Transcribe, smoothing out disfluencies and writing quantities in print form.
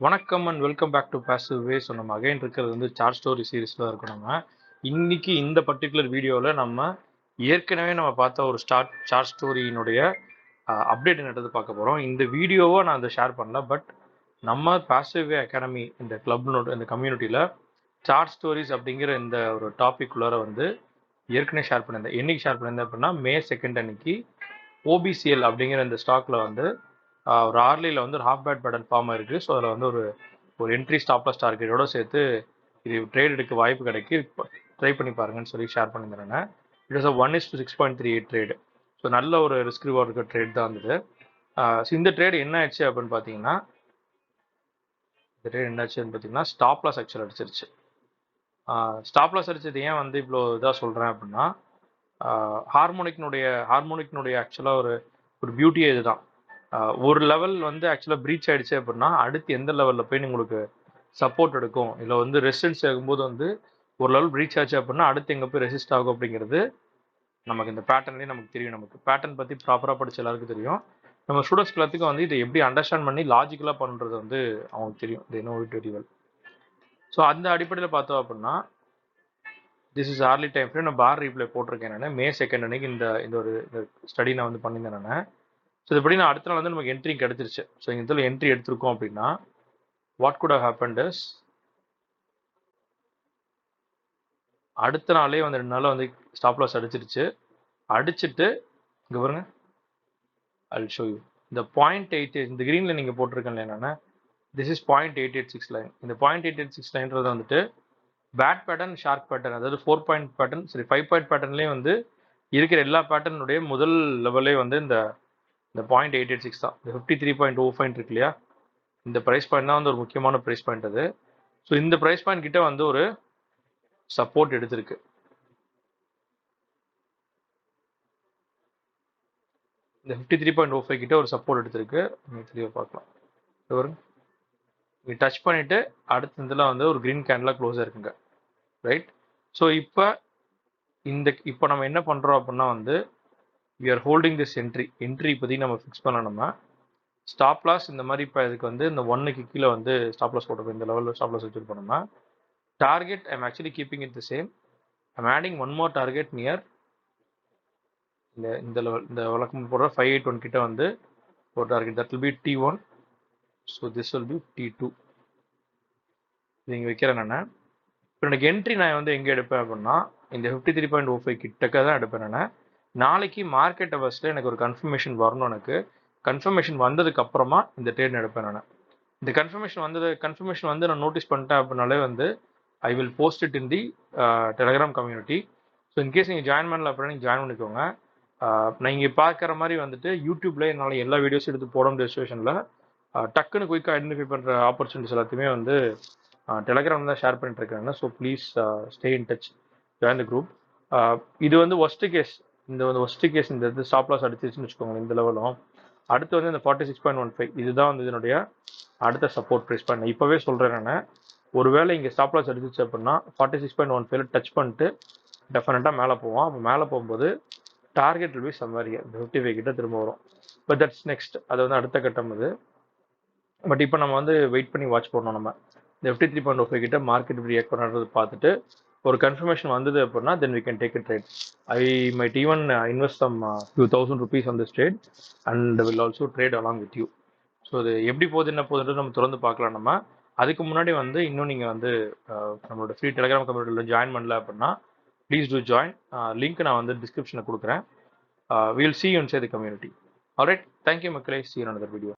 வணக்கம் and welcome back to passive way. So நம்ம again இருக்கிறது வந்து சார்ட் ஸ்டோரி சீரீஸில் இருக்கும். நம்ம இன்னைக்கு இந்த பர்டிகுலர் வீடியோவில் நம்ம ஏற்கனவே நம்ம பார்த்த ஒரு சார்ட் ஸ்டோரியினுடைய அப்டேட் என்னது பார்க்க போகிறோம். இந்த வீடியோவை நான் அதை ஷேர் பண்ணல, பட் நம்ம பாசிவ் வே அகாடமி இந்த கிளப்னோட இந்த கம்யூனிட்டியில் சார்ட் ஸ்டோரிஸ் அப்படிங்கிற இந்த ஒரு டாபிக் உள்ளார வந்து ஏற்கனவே ஷேர் பண்ணியிருந்தேன். என்னைக்கு ஷேர் பண்ணியிருந்தேன் அப்படின்னா May 2 அன்னைக்கு ஓபிசிஎல் அப்படிங்கிற இந்த ஸ்டாக்ல வந்து ஒரு ஆர்லியில் வந்து ஒரு ஹாஃப் பேட் பேட்டன் ஃபார்ம் இருக்குது. ஸோ அதில் வந்து ஒரு என்ட்ரி ஸ்டாப்லஸ் டார்கெட்டோட சேர்த்து இது ட்ரேட் எடுக்க வாய்ப்பு கிடைக்கி ட்ரை பண்ணி பாருங்கன்னு சொல்லி ஷேர் பண்ணியிருந்தேன். It is 1:6.38 trade. ஸோ நல்ல ஒரு ரிஸ்க் ரிவார்டு இருக்க ட்ரேட் தான் இருந்தது. ஸோ இந்த ட்ரேட் என்ன ஆயிடுச்சு அப்படின்னு பார்த்தீங்கன்னா, இந்த ட்ரேட் என்ன ஆச்சுன்னு பார்த்தீங்கன்னா ஸ்டாப்லாஸ் ஆக்சுவல் அடிச்சிருச்சு. ஸ்டாப்லாஸ் அடிச்சது ஏன் வந்து இவ்வளோ இதாக சொல்கிறேன் அப்படின்னா, ஹார்மோனிக்னுடைய ஆக்சுவலாக ஒரு பியூட்டியே இதுதான். ஒரு லெவல் வந்து ஆக்சுவலாக ப்ரீச் ஆயிடுச்சு அப்படின்னா அடுத்து எந்த லெவலில் போய் உங்களுக்கு சப்போர்ட் எடுக்கும், இல்லை வந்து ரெசிஸ்டன்ஸ் ஆகும்போது வந்து ஒரு லெவல் ப்ரீச் ஆச்சு அப்படின்னா அடுத்து எங்கே போய் ரெசிஸ்ட் ஆகும் அப்படிங்கிறது நமக்கு இந்த பேட்டர்ன்லேயே நமக்கு தெரியும். நமக்கு பேட்டர்ன் பற்றி ப்ராப்பராக படிச்ச எல்லாருக்கும் தெரியும். நம்ம ஸ்டூடெண்ட்ஸ் எல்லாத்துக்கும் வந்து இதை எப்படி அண்டர்ஸ்டாண்ட் பண்ணி லாஜிக்கலாக பண்ணுறது வந்து அவங்களுக்கு தெரியும். இது know it very well. So அந்த அடிப்படையில் பார்த்தோம் அப்படின்னா this is early time frame. நான் பார் ரீப்ளே போட்டிருக்கேன். நான் May 2 அன்னைக்கு இந்த ஒரு ஸ்டடி நான் வந்து பண்ணியிருந்தேன். நான் ஸோ இதுபடி நான் அடுத்த நாள் வந்து நமக்கு என்ட்ரி கிடைச்சிருச்சு. ஸோ இதில் என்ட்ரி எடுத்திருக்கோம் அப்படின்னா what good how happened is, அடுத்த நாளே வந்து 2 நாளில் வந்து ஸ்டாப் லாஸ் அடிச்சிருச்சு. அடிச்சுட்டு இங்கே பாருங்க, ஐ ஷோ யூ இந்த 0.88 இந்த கிரீனில் நீங்கள் போட்டிருக்கேன் என்னன்னா திஸ் இஸ் 0.886 லைன். இந்த 0.886 லைன்றது வந்துட்டு பேட் பேட்டர்ன், ஷார்ப் பேட்டர்ன், அதாவது 4 பாயிண்ட் பேட்டர்ன், சரி 5 பாயிண்ட் பேட்டர்ன்லேயே வந்து இருக்கிற எல்லா பேட்டர்னுடைய முதல் லெவலே வந்து இந்த 0.886 தான். இந்த 53.05 இருக்கு இல்லையா, இந்த ப்ரைஸ் பாயிண்ட் தான் வந்து ஒரு முக்கியமான ப்ரைஸ் பாயிண்ட் அது. ஸோ இந்த ப்ரைஸ் பாயிண்ட் கிட்ட வந்து ஒரு சப்போர்ட் எடுத்திருக்கு. இந்த 53.05 கிட்ட ஒரு சப்போர்ட் எடுத்திருக்கு. நீங்கள் தெளிவாக பார்க்கலாம். இங்கே டச் பண்ணிட்டு அடுத்த இதில் வந்து ஒரு கிரீன் கேண்டில் க்ளோஸ் இருக்குங்க, ரைட். ஸோ இப்போ நம்ம என்ன பண்ணுறோம் அப்படின்னா வந்து we are holding this entry பற்றி நம்ம ஃபிக்ஸ் பண்ணலாம். நம்ம ஸ்டாப் லாஸ் இந்த மாதிரி இப்போ இதுக்கு வந்து இந்த 1க்கு கீழே வந்து ஸ்டாப் லாஸ் போட்டுருக்கோம். இந்த லெவலில் ஸ்டாப் லாஸ் வச்சுருப்போம். நம்ம target I'm actually keeping it the same. I'm adding one more target near இந்த லெவல், இந்த வழக்கம் போடுற 581 கிட்ட வந்து ஒரு target, that will be T1. So this will be T2. நீங்கள் வைக்கிறேன். நான் இப்போ எனக்கு என்ட்ரி நான் வந்து எங்கே எடுப்பேன் அப்படின்னா இந்த 53.05 கிட்டக்க தான் எடுப்பேன். நான் நாளைக்கு மார்க்கெட் அவர்ஸில் எனக்கு ஒரு கன்ஃபர்மேஷன் வரணும். எனக்கு கன்ஃபர்மேஷன் வந்ததுக்கு அப்புறமா இந்த ட்ரேட் எடுப்பேன். நான் இந்த கன்ஃபர்மேஷன் வந்து நான் நோட்டீஸ் பண்ணிட்டேன் அப்படின்னாலே வந்து I will post it in the Telegram community. So in case நீங்கள் ஜாயின் பண்ணல அப்படின்னா நீங்கள் ஜாயின் பண்ணிக்கோங்க. நான் இங்கே பார்க்குற மாதிரி வந்துட்டு யூடியூப்ல என்னால் எல்லா வீடியோஸும் எடுத்து போட முடியாத சுச்சுவேஷனில் டக்குன்னு குயிக்காக ஐடென்டிஃபை பண்ணுற ஆப்பர்ச்சுனிட்டிஸ் எல்லாத்தையுமே வந்து டெலகிராம் தான் ஷேர் பண்ணிட்டு இருக்காங்க. So please stay in touch, join the group. இது வந்து ஒஸ்ட் கேஸ், இந்த இது ஸ்டாப் லாஸ் அடிச்சிருச்சுன்னு வச்சுக்கோங்க. இந்த லெவலும் அடுத்து வந்து இந்த 46.15 இதுதான் வந்து இதனுடைய அடுத்த சப்போர்ட் ப்ரைஸ் பாயிண்ட். இப்போவே சொல்கிறேன். நான் ஒருவேளை இங்கே ஸ்டாப் லாஸ் அடிச்சிச்சு அப்படின்னா 46.15 டச் பண்ணிட்டு டெஃபினட்டாக மேலே போவோம். அப்போ மேலே போகும்போது target will be somewhere here, 55 கிட்ட திரும்ப வரும். பட் தட்ஸ் நெக்ஸ்ட், அது வந்து அடுத்த கட்டம் அது. பட் இப்போ நம்ம வந்து வெயிட் பண்ணி வாட்ச் பண்ணணும். நம்ம இந்த 53.05 கிட்ட மார்க்கெட் இப்படி ரியாக்ட் பண்ணுறது பார்த்துட்டு ஒரு கன்ஃபர்மேஷன் வந்தது அப்படின்னா then we can take it trade. I might even invest some few thousand rupees on this trade and will also trade along with you. So இது எப்படி போகுது என்ன போகுதுன்றது நம்ம தொடர்ந்து பார்க்கலாம். நம்ம அதுக்கு முன்னாடி வந்து இன்னும் நீங்கள் வந்து நம்மளோட ஃப்ரீ டெலிகிராம் கம்யூனிட்டியில் ஜாயின் பண்ணல அப்படின்னா ப்ளீஸ் டூ ஜாயின். லிங்க் நான் வந்து டிஸ்கிரிப்ஷனில் கொடுக்குறேன். We'll see you inside the community. All right, thank you மக்களே. See you in another video.